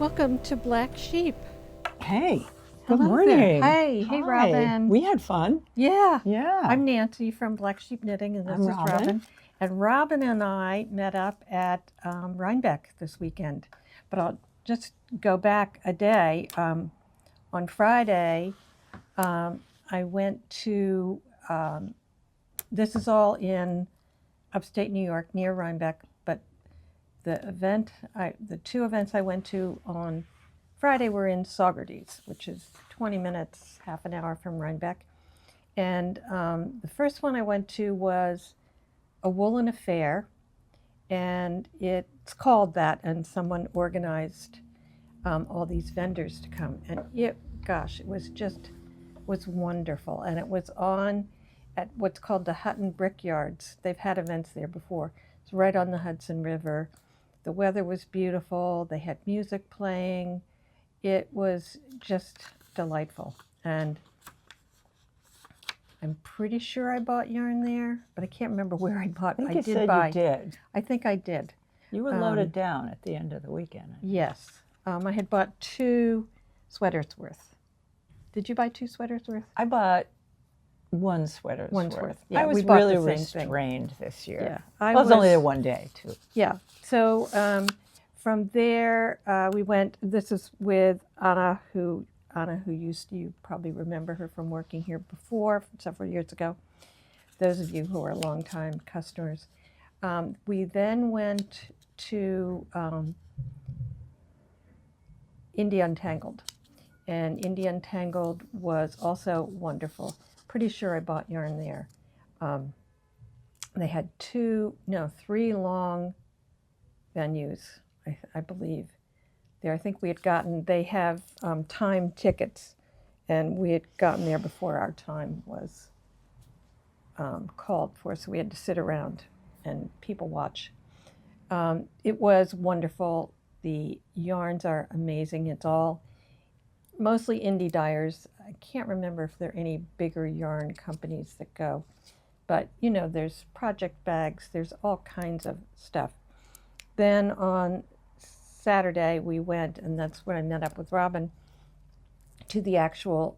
Welcome to Black Sheep. Hey, good Hello morning. there. Hey, Hi. Robin. We had fun. Yeah. Yeah. I'm Nancy from Black Sheep Knitting, and this I'm is Robin. Robin. And Robin and I met up at Rhinebeck this weekend. But I'll just go back a day. On Friday, I went to, this is all in upstate New York, near Rhinebeck, but the two events I went to on Friday were in Saugerties, which is 20 minutes, half an hour from Rhinebeck. And the first one I went to was a woolen affair, and it's called that, and someone organized all these vendors to come. And it was wonderful. And it was on at what's called the Hutton Brickyards. They've had events there before. It's right on the Hudson River. The weather was beautiful. They had music playing. It was just delightful. And I'm pretty sure I bought yarn there, but I can't remember where I bought. I think you said you did. I think I did. You were loaded down at the end of the weekend. Yes. I had bought 2 sweaters worth. Did you buy 2 sweaters worth? I bought one sweater's One's worth. worth. Yeah, I was we bought really the same thing. restrained this year. Yeah. I was only there one day, too. Yeah. So from there, we went, this is with Anna, who you probably remember her from working here before, several years ago. Those of you who are longtime customers. We then went to India Untangled. And India Untangled was also wonderful. Pretty sure I bought yarn there. They had 3 long venues, I believe. There, I think they have time tickets, and we had gotten there before our time was called for, so we had to sit around and people watch. It was wonderful. The yarns are amazing. It's all mostly indie dyers. I can't remember if there are any bigger yarn companies that go, but there's project bags, there's all kinds of stuff. Then on Saturday we went, and that's when I met up with Robin, to the actual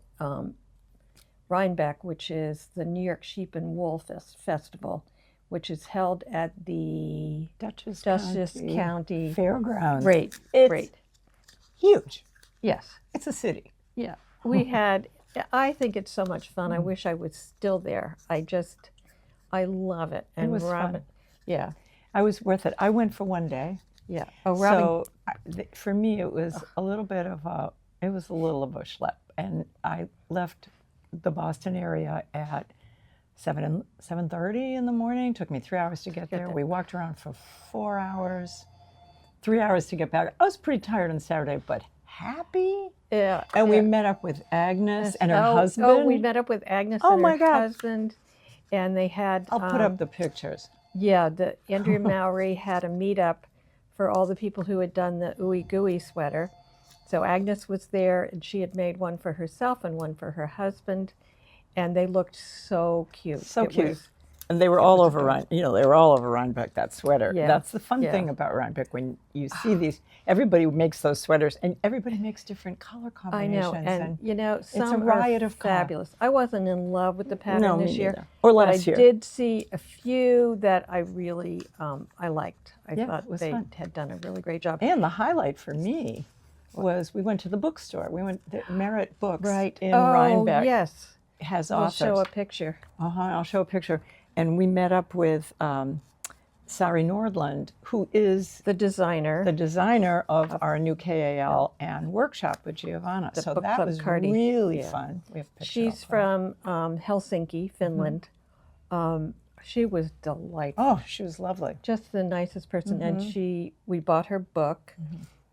Rhinebeck, which is the New York Sheep and Wool Festival, which is held at the Dutchess County Fairgrounds. Great. Huge. Yes. It's a city. Yeah. I think it's so much fun. I wish I was still there. I love it. And it was Robin, fun. Yeah. I was worth it. I went for one day. Yeah. Oh, Robin. So for me, it was a little of a schlep. And I left the Boston area at 7:30 in the morning. It took me 3 hours to get there. We walked around for 4 hours, 3 hours to get back. I was pretty tired on Saturday, but happy. Yeah. And we met up with Agnes and her husband. Oh, we met up with Agnes and her husband. And they had... I'll put up the pictures. Yeah, Andrea Mowry had a meetup for all the people who had done the Ooey Gooey sweater. So Agnes was there, and she had made one for herself and one for her husband. And they looked so cute. So cute. And they were all over Rhinebeck, that sweater. Yeah. That's the fun thing about Rhinebeck, when you see these, everybody makes those sweaters, and everybody makes different color combinations. I know, and some it's a riot of fabulous. Color. I wasn't in love with the pattern this year. Or last year. I did see a few that I really, I liked. I thought they had done a really great job. And the highlight for me was we went to the bookstore. We went to Merritt Books in Oh, Rhinebeck. yes. Has I'll authors. show a picture. I'll show a picture. And we met up with Sari Nordlund, who is the designer of our new KAL and workshop with Giavanna. So that was really fun. We have pictures. She's from Helsinki, Finland. Mm-hmm. She was delightful. Oh, she was lovely. Just the nicest person. Mm-hmm. And we bought her book,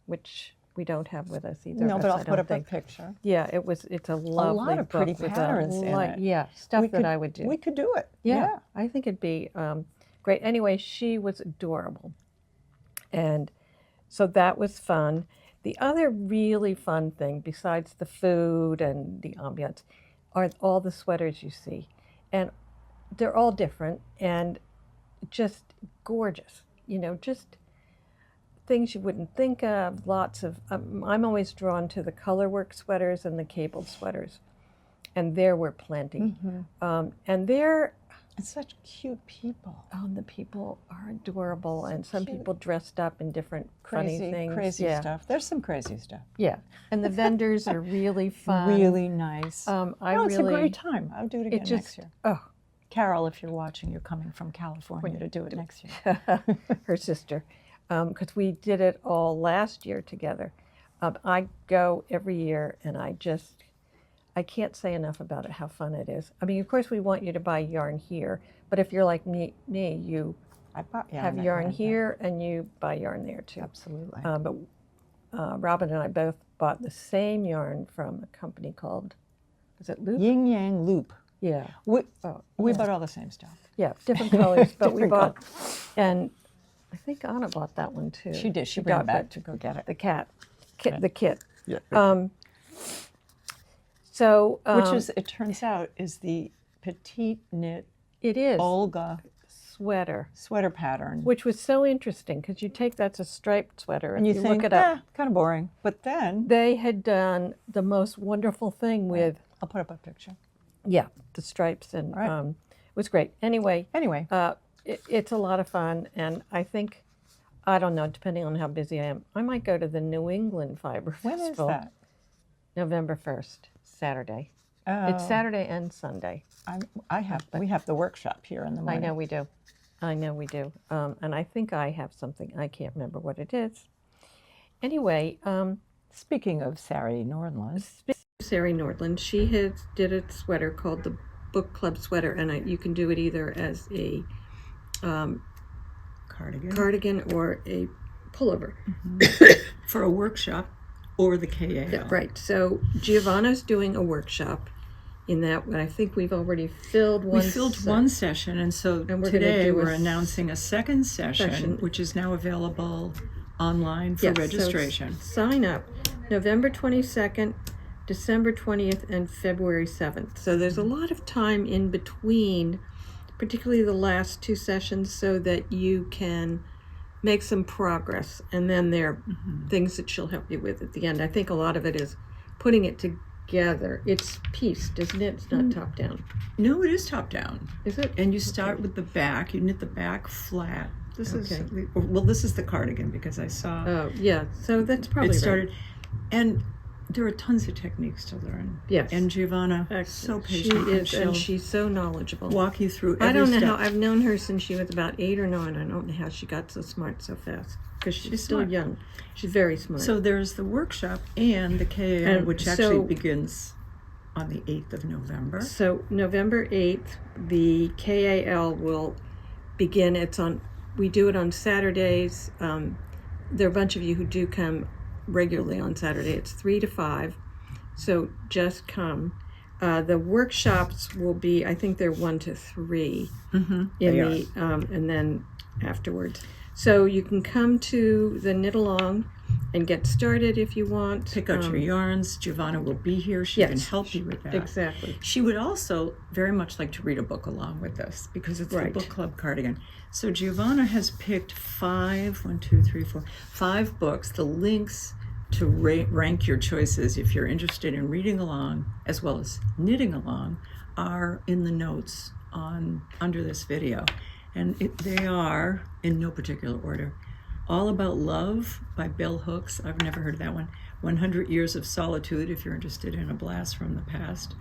which we don't have with us either. No, but I'll put up a picture. Yeah, it's a lovely book. A lot of pretty book patterns in it. Yeah, stuff that I would do. We could do it. Yeah. I think it'd be great. Anyway, she was adorable. And so that was fun. The other really fun thing, besides the food and the ambiance, are all the sweaters you see. And they're all different and just gorgeous. things you wouldn't think of. Lots of. I'm always drawn to the colorwork sweaters and the cabled sweaters, and there were plenty. And there. And such cute people. Oh, and the people are adorable, and some cute. people dressed up in different funny things. Crazy stuff. There's some crazy stuff. Yeah, and the vendors are really fun. Really nice. It's a great time. I'll do it again next year. Oh, Carol, if you're watching, you're coming from California to do it next year. Her sister, because we did it all last year together. I go every year, and I can't say enough about it, how fun it is. I mean, of course, we want you to buy yarn here, but if you're like me, you have yarn here and you buy yarn there too. Absolutely. But Robin and I both bought the same yarn from a company called, is it Loop? Yin Yang Loop. Yeah. We bought all the same stuff. Yeah, different colors, but we bought, and I think Anna bought that one too. She did. She ran back to go get it. The kit. Yeah. So, which is, it turns out, is the petite knit it is Olga sweater pattern, which was so interesting because you take that's a striped sweater and you think, look it up, kind of boring, but then they had done the most wonderful thing with. I'll put up a picture. Yeah, the stripes and it was great. Anyway, it's a lot of fun, and I think, I don't know, depending on how busy I am, I might go to the New England Fiber Festival. When is that? November 1st, Saturday. Oh. It's Saturday and Sunday. We have the workshop here in the morning. I know we do. And I think I have something. I can't remember what it is. Anyway. Speaking of Sari Nordlund. Sari Nordlund, she did a sweater called the Book Club Sweater, and you can do it either as a cardigan or a pullover. For a workshop. Or the KAL. Yeah, right. So Giavanna's doing a workshop in that. I think we've already filled one. We filled one session, and so today we're announcing a second session, which is now available online for registration. So sign up November 22nd, December 20th, and February 7th. So there's a lot of time in between, particularly the last two sessions, so that you can make some progress, and then there are things that she'll help you with at the end. I think a lot of it is putting it together. It's pieced, isn't it? It's not top down. No, it is top down. Is it? And you start with the back. You knit the back flat. This is the cardigan because I saw. Oh yeah, so that's probably it started, and there are tons of techniques to learn. Yes. And Giavanna, so patient. She is, and she's so knowledgeable. Walk you through every I don't know step. how, I've known her since she was about 8 or 9. I don't know how she got so smart so fast. Because she's still smart. Young. She's very smart. So there's the workshop and the KAL, which actually begins on the 8th of November. So November 8th, the KAL will begin. We do it on Saturdays. There are a bunch of you who do come regularly on Saturday. It's 3 to 5, so just come. The workshops will be, I think they're 1 to 3 and then afterwards. So you can come to the knit along and get started if you want. Pick out your yarns. Giavanna will be here. She can help you with that. Exactly. She would also very much like to read a book along with this because it's the book club cardigan. So Giavanna has picked 5 books. The links to rank your choices if you're interested in reading along as well as knitting along are in the notes under this video. And they are, in no particular order, All About Love by Bell Hooks. I've never heard of that one. 100 Years of Solitude, if you're interested in a blast from the past.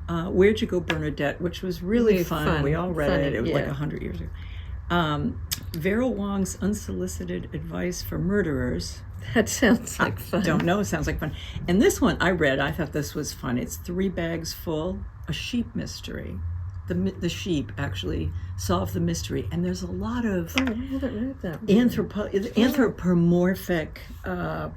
Where'd You Go, Bernadette, which was really fun. We all read it. It was like 100 years ago. Vera Wong's Unsolicited Advice for Murderers. That sounds like fun. Don't know. It sounds like fun. And this one I read. I thought this was fun. It's 3 bags full, a sheep mystery. The sheep actually solve the mystery, and there's a lot of anthropomorphic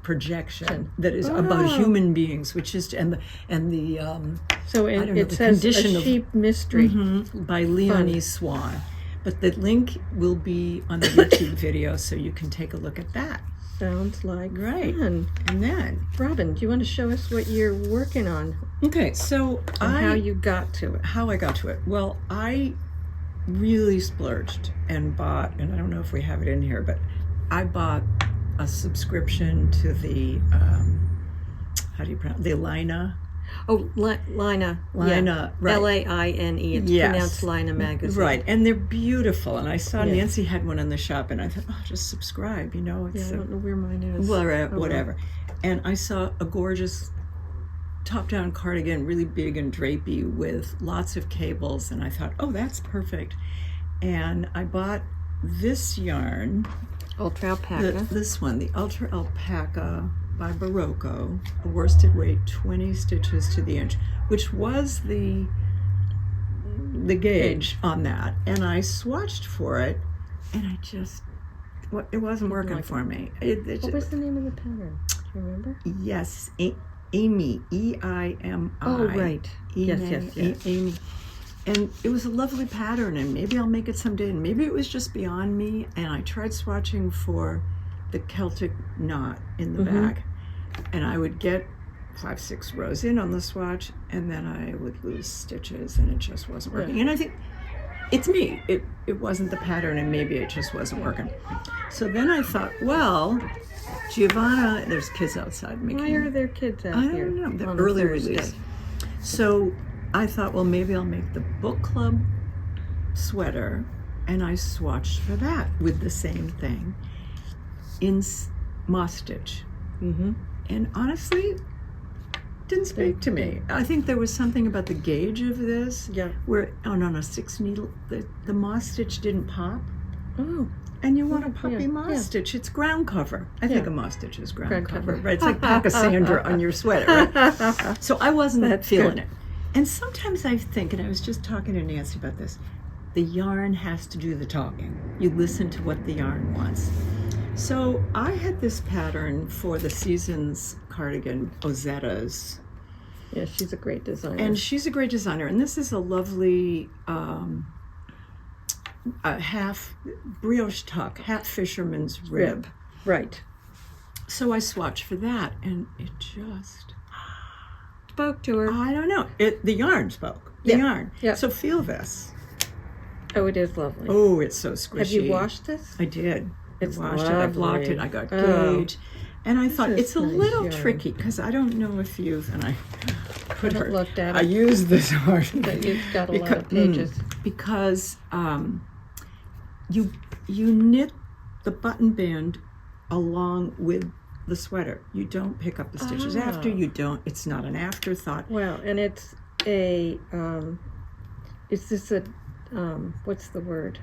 projection that is about human beings, which is so it says a sheep mystery by Leonie Swan. But the link will be on the YouTube video, so you can take a look at that. Sounds like fun. And then, Robin, do you want to show us what you're working on? Okay, so how you got to it. How I got to it. Well, I really splurged and bought, and I don't know if we have it in here, but I bought a subscription to the how do you pronounce the Lina? Oh, Lina. Lina, right. Laine. It's Yes. pronounced Lina magazine. Right, and they're beautiful. And I saw Yeah. Nancy had one in the shop, and I thought, oh, just subscribe. You know, Yeah, it's I don't know where mine is. whatever. And I saw a gorgeous top-down cardigan, really big and drapey, with lots of cables. And I thought, oh, that's perfect. And I bought this yarn, Ultra alpaca. this one, the Ultra Alpaca by Barocco, a worsted weight, 20 stitches to the inch, which was the gauge on that. And I swatched for it, and it wasn't working for me. What was the name of the pattern? Do you remember? Yes, Amy, E-I-M-I. Oh, right. Yes. Amy. And it was a lovely pattern, and maybe I'll make it someday, and maybe it was just beyond me. And I tried swatching for the Celtic knot in the back, and I would get 5-6 rows in on the swatch, and then I would lose stitches, and it just wasn't working. And I think it's me. It wasn't the pattern, and maybe it just wasn't working. So then I thought, well, Giavanna, there's kids outside making. Why are there kids out here? I don't know. The on early Thursday? release. So I thought, well, maybe I'll make the book club sweater, and I swatched for that with the same thing in moss stitch. And honestly, didn't speak to me. I think there was something about the gauge of this, where on a 6 needle, the moss stitch didn't pop. Oh. And you want a puppy moss stitch. It's ground cover. I think a moss stitch is ground cover. cover. Right? It's like Pachysandra on your sweater. Right? So I wasn't feeling it. And sometimes I think, and I was just talking to Nancy about this, the yarn has to do the talking. You listen to what the yarn wants. So I had this pattern for the Seasons cardigan, Ozetta's. Yeah, she's a great designer. And she's a great designer. And this is a lovely half brioche tuck, half fisherman's rib. Right. So I swatched for that, and it just spoke to her. I don't know. The yarn spoke. The yarn. Yeah. So feel this. Oh, it is lovely. Oh, it's so squishy. Have you washed this? I did. It's I washed it. I blocked it. I got gauge. And I thought it's a nice little yarn. tricky because I don't know if you've, and I put her. Looked at I it. used this yarn. But you've got a lot of pages. Because you knit the button band along with the sweater. You don't pick up the stitches after. You don't. It's not an afterthought. Well, and it's a. Is this a? What's the word?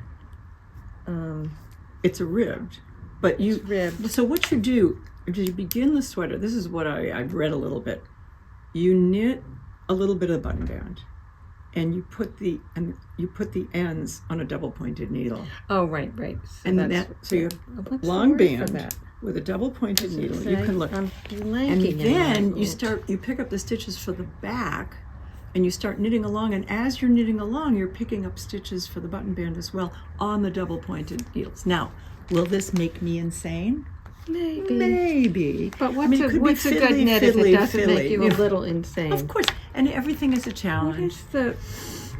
It's a ribbed, but It's ribbed. So what you do is you begin the sweater. This is what I've read a little bit. You knit a little bit of the button band, and you put the ends on a double pointed needle. Oh, right. So And that's, so you what's have the long word for band that? with a double pointed needle. Say? You can look. I'm And blanking. then you pick up the stitches for the back, and you start knitting along. And as you're knitting along, you're picking up stitches for the button band as well on the double pointed needles. Now, will this make me insane? Maybe. But I mean, it could be what's a good fiddly, knit if fiddly, it doesn't fiddly, make you you a know. little insane? Of course, and everything is a What challenge. is the?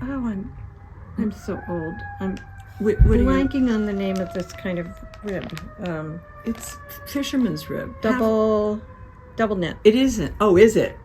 Oh, I'm so old. I'm What do you? blanking on the name of this kind of rib. It's fisherman's rib. Double knit. It isn't. Oh, is it?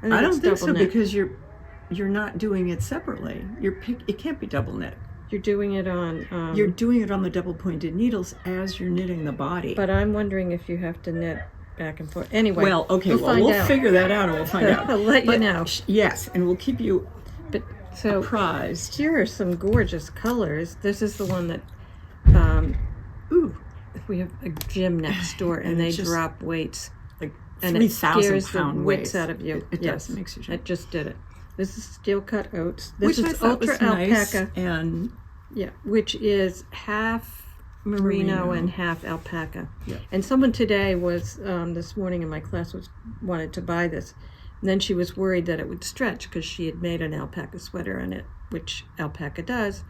think I don't it's think double so knit. because you're not doing it separately. It can't be double knit. You're doing it on. You're doing it on the double pointed needles as you're knitting the body. But I'm wondering if you have to knit back and forth. Anyway. Well, okay. We'll find out. Figure that out, and we'll find out. I'll let you But, know. Yes, and we'll keep you But so apprised. here are some gorgeous colors. This is the one that. Ooh, We have a gym next door, and they just drop weights, like and 3,000 it scares the pound wits weights. out of you. It Yes, does. It makes you jump. I just did it. This is steel cut oats. This Which I is thought ultra was nice, alpaca. and Yeah, which is half merino and half alpaca. Yeah. And someone today was this morning in my class wanted to buy this, and then she was worried that it would stretch because she had made an alpaca sweater, and it, which alpaca does,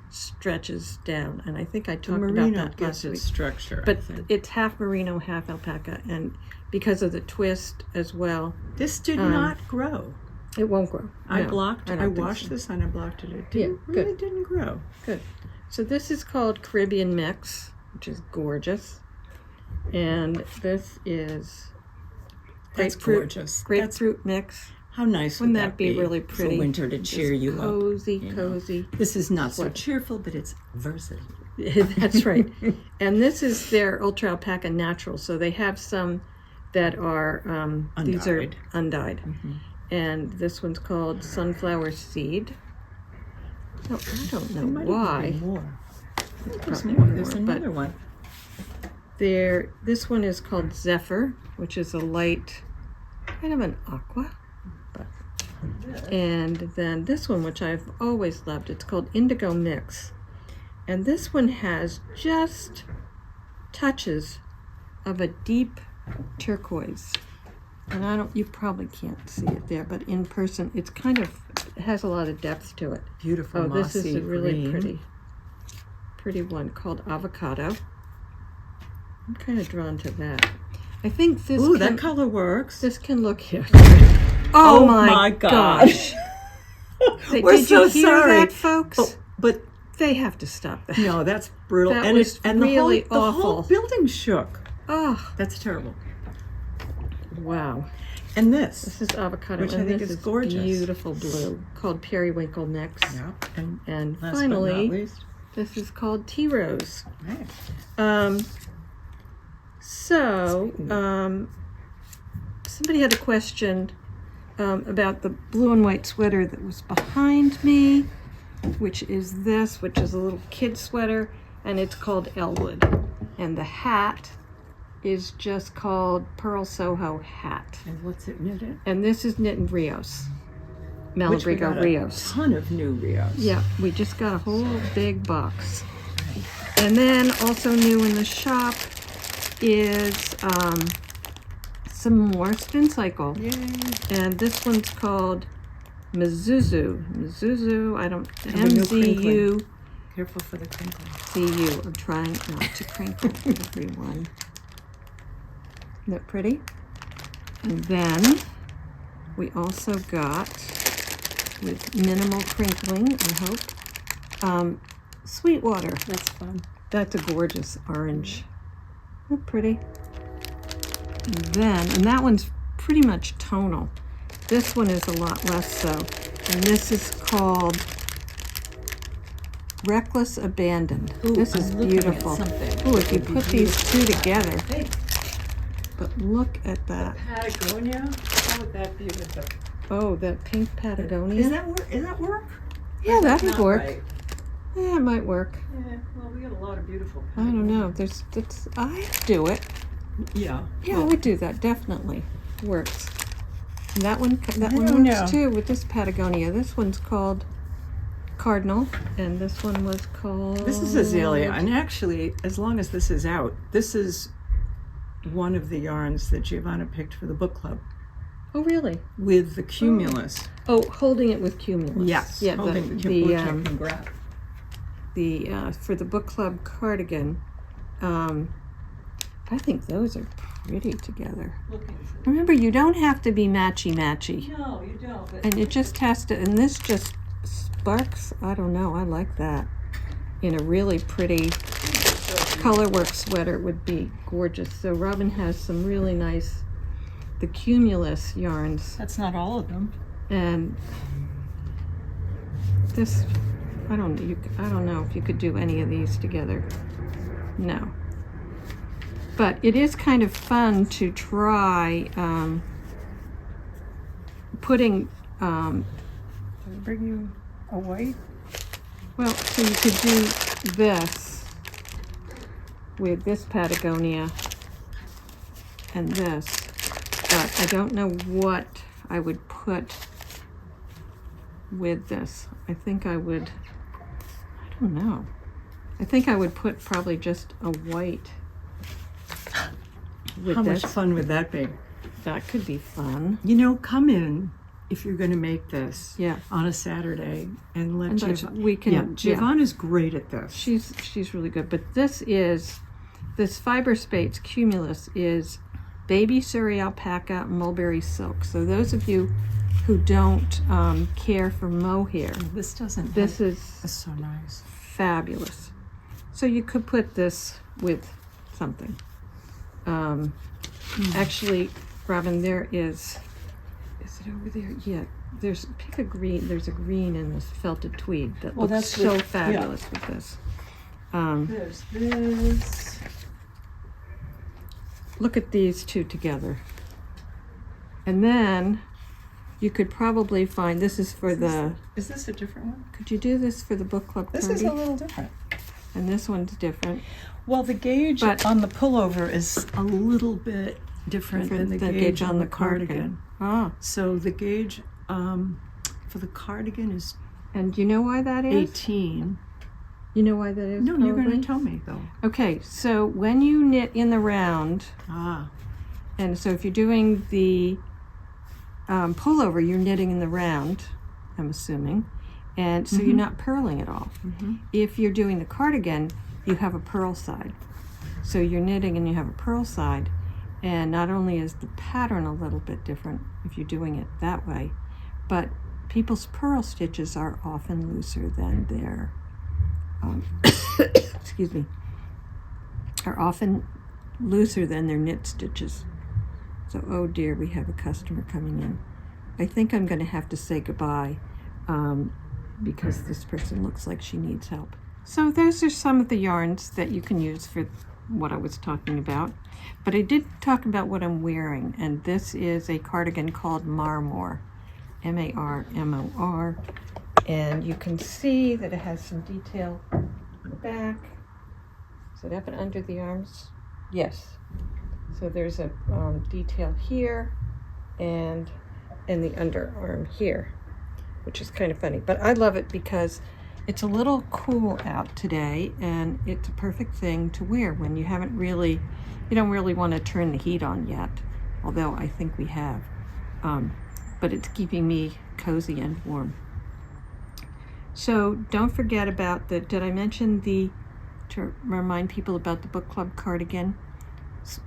stretches down. And I think I talked about merino that gives last it week. structure. But I think. it's half merino, half alpaca, and because of the twist as well, This did not grow. it won't grow. I No, blocked. don't I think washed so. this and I blocked it. It Yeah, really didn't grow. Good. So this is called Caribbean Mix, which is gorgeous. And this is That's gorgeous. grapefruit mix. How nice Wouldn't would that be really pretty? for winter to cheer you up? Cozy. This is not so cheerful, but it's versatile. That's right. And this is their Ultra Alpaca Natural. So they have some that are, these are undyed. And this one's called Sunflower Seed. No, I don't know why. There's more. There's another one. This one is called Zephyr, which is a light, kind of an aqua. And then this one, which I've always loved, it's called Indigo Mix. And this one has just touches of a deep turquoise. And you probably can't see it there, but in person, it has a lot of depth to it. Beautiful. Oh, this is mossy a really green. pretty one called Avocado. I'm kind of drawn to that. I think this. Ooh, that color works. This can look here. Oh my gosh! We're Did so you hear sorry, that, folks? But they have to stop that. no, that's brutal. That and was really the whole awful. building shook. Oh, That's terrible. wow! And this This is avocado, which I and think this is gorgeous. Beautiful blue called Periwinkle Mix. Yeah. And last finally, but not least, this is called Tea Rose. nice. Somebody had a question about the blue and white sweater that was behind me, which is a little kid sweater, and it's called Elwood. And the hat is just called Pearl Soho Hat. And what's it knitted? And this is knit in Rios. Which we got Malabrigo Rios. a ton of new Rios. Yeah, we just got a whole big box. And then also new in the shop is some more SPincycle. Yay. And this one's called Mizuzu. And the new MZU. Careful for the crinkle. CU. I'm trying not to crinkle everyone. Isn't that pretty? And then we also got, with minimal crinkling, I hope, Sweetwater. That's fun. That's a gorgeous orange. Isn't that pretty? And that one's pretty much tonal. This one is a lot less so. And this is called Reckless Abandon. Ooh, this is I'm looking at beautiful. something. Ooh, if you put these two together. Hey, But look at that. Patagonia? How would that be with the... Oh, that pink Patagonia. Is that work? Yeah, that would Not work. right. Yeah, it might work. Yeah, well, we got a lot of beautiful I don't Patagonia. know. I'd do it. Yeah. Yeah, I would do that. Definitely works. And that one don't works know. too with this Patagonia. This one's called Cardinal, and this one was called. This is Azalea, and actually, as long as this is out, this is one of the yarns that Giavanna picked for the book club Oh, really? with the cumulus. Oh, holding it with cumulus. Yes, Yeah. holding the cumulus, which I can grab. For the book club cardigan, I think those are pretty together. Remember, you don't have to be matchy-matchy. No, you don't. But And it just has to, and this just sparks, I don't know, I like that. In a really pretty colorwork sweater, it would be gorgeous. So Robin has some really nice, the cumulus yarns. that's not all of them. And this, I don't know if you could do any of these together. No. But it is kind of fun to try putting, Does it bring you a white? well, so you could do this with this Patagonia and this, but I don't know what I would put with this. I think I would, I don't know. I think I would put probably just a white with How this. much fun would that be? That could be fun. You know, come in if you're going to make this Yeah. on a Saturday and let And we can, Yeah, Giovanna's great at this. She's really good. But this Fiber Space Cumulus is baby Sari alpaca mulberry silk. So those of you who don't care for mohair, This doesn't. this is That's so nice. fabulous. So you could put this with something. Actually, Robin, there is it over there? Yeah, pick a green, there's a green in this felted tweed that looks so fabulous with this. There's this. Look at these two together. And then you could probably find, this is for Is this a different one? Could you do this for the book club This is a little different. And this one's different. Well, the gauge on the pullover is a little bit different than the gauge on the cardigan. Ah. So the gauge for the cardigan is And do you know why that is? 18. You know why that is? No, you're going to tell me, though. Okay, so when you knit in the round, and so if you're doing the pullover, you're knitting in the round, I'm assuming, and so you're not purling at all. If you're doing the cardigan, you have a purl side. So you're knitting and you have a purl side, and not only is the pattern a little bit different if you're doing it that way, but people's purl stitches are often looser than their excuse me, are often looser than their knit stitches. So, oh dear, we have a customer coming in. I think I'm going to have to say goodbye because this person looks like she needs help. So those are some of the yarns that you can use for what I was talking about. But I did talk about what I'm wearing, and this is a cardigan called Marmor, M-A-R-M-O-R. And you can see that it has some detail on the back. Is it up and under the arms? Yes. So there's a detail here and in the underarm here, which is kind of funny. But I love it because it's a little cool out today, and it's a perfect thing to wear when you don't really want to turn the heat on yet, although I think we have. But it's keeping me cozy and warm. So don't forget about did I mention to remind people about the book club cardigan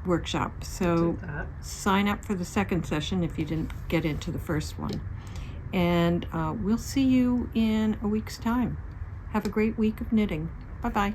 workshop. So sign up for the second session if you didn't get into the first one. And we'll see you in a week's time. Have a great week of knitting. Bye-bye.